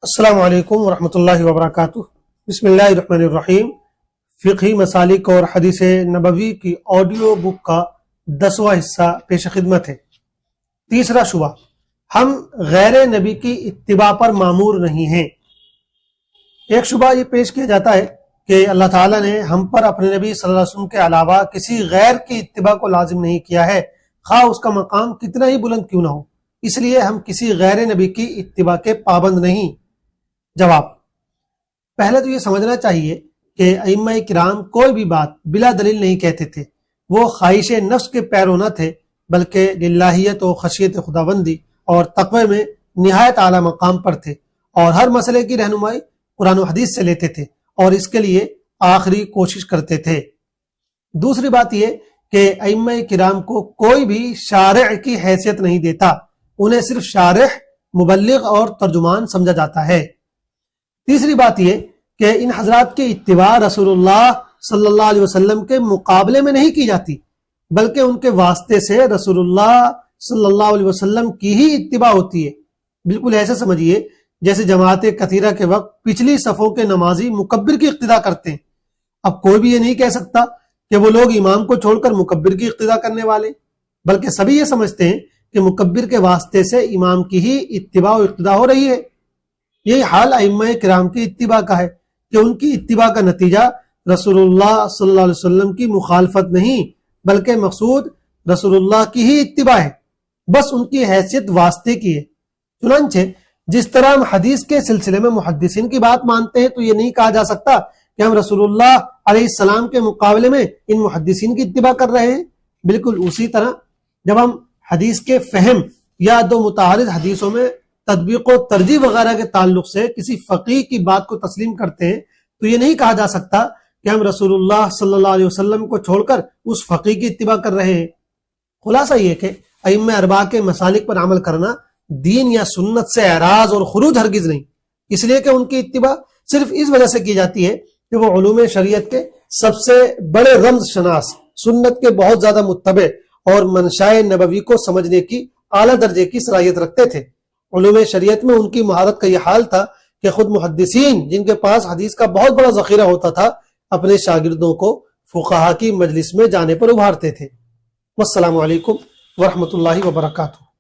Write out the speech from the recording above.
السلام علیکم ورحمۃ اللہ وبرکاتہ۔ بسم اللہ الرحمن الرحیم۔ فقہی مسالک اور حدیث نبوی کی آڈیو بک کا 10واں حصہ پیش خدمت ہے۔ تیسرا شبہ، ہم غیر نبی کی اتباع پر مامور نہیں ہیں۔ ایک شبہ یہ پیش کیا جاتا ہے کہ اللہ تعالیٰ نے ہم پر اپنے نبی صلی اللہ علیہ وسلم کے علاوہ کسی غیر کی اتباع کو لازم نہیں کیا ہے، خواہ اس کا مقام کتنا ہی بلند کیوں نہ ہو، اس لیے ہم کسی غیر نبی کی اتباع کے پابند نہیں۔ جواب، پہلے تو یہ سمجھنا چاہیے کہ ائمہ کرام کوئی بھی بات بلا دلیل نہیں کہتے تھے۔ وہ خواہش نفس کے پیرو نہ تھے، بلکہ للہیت و خشیت خداوندی اور تقوی میں نہایت اعلیٰ مقام پر تھے، اور ہر مسئلے کی رہنمائی قرآن و حدیث سے لیتے تھے اور اس کے لیے آخری کوشش کرتے تھے۔ دوسری بات یہ کہ ائمہ کرام کو کوئی بھی شارع کی حیثیت نہیں دیتا، انہیں صرف شارح، مبلغ اور ترجمان سمجھا جاتا ہے۔ تیسری بات یہ کہ ان حضرات کی اتباع رسول اللہ صلی اللہ علیہ وسلم کے مقابلے میں نہیں کی جاتی، بلکہ ان کے واسطے سے رسول اللہ صلی اللہ علیہ وسلم کی ہی اتباع ہوتی ہے۔ بالکل ایسے سمجھیے جیسے جماعت کثیرہ کے وقت پچھلی صفوں کے نمازی مکبر کی اقتداء کرتے ہیں۔ اب کوئی بھی یہ نہیں کہہ سکتا کہ وہ لوگ امام کو چھوڑ کر مکبر کی اقتداء کرنے والے، بلکہ سبھی یہ سمجھتے ہیں کہ مکبر کے واسطے سے امام کی ہی اتباع و اقتداء ہو رہی ہے۔ یہی حال ائمہ کرام کی اتباع کا ہے کہ ان کی اتباع کا نتیجہ رسول اللہ صلی اللہ علیہ وسلم کی مخالفت نہیں، بلکہ مقصود رسول اللہ کی ہی اتباع ہے، بس ان کی حیثیت واسطے کی ہے۔ چنانچہ جس طرح ہم حدیث کے سلسلے میں محدثین کی بات مانتے ہیں تو یہ نہیں کہا جا سکتا کہ ہم رسول اللہ علیہ السلام کے مقابلے میں ان محدثین کی اتباع کر رہے ہیں۔ بالکل اسی طرح جب ہم حدیث کے فہم یا دو متعارض حدیثوں میں تطبیق و ترجیح وغیرہ کے تعلق سے کسی فقیہ کی بات کو تسلیم کرتے ہیں تو یہ نہیں کہا جا سکتا کہ ہم رسول اللہ صلی اللہ علیہ وسلم کو چھوڑ کر اس فقیہ کی اتباع کر رہے ہیں۔ خلاصہ یہ کہ ائمہ اربعہ کے مسالک پر عمل کرنا دین یا سنت سے اعراض اور خروج ہرگز نہیں، اس لیے کہ ان کی اتباع صرف اس وجہ سے کی جاتی ہے کہ وہ علوم شریعت کے سب سے بڑے رمز شناس، سنت کے بہت زیادہ متبع اور منشاء نبوی کو سمجھنے کی اعلیٰ درجے کی صلاحیت رکھتے تھے۔ علوم شریعت میں ان کی مہارت کا یہ حال تھا کہ خود محدثین، جن کے پاس حدیث کا بہت بڑا ذخیرہ ہوتا تھا، اپنے شاگردوں کو فقہا کی مجلس میں جانے پر ابھارتے تھے۔ والسلام علیکم ورحمۃ اللہ وبرکاتہ۔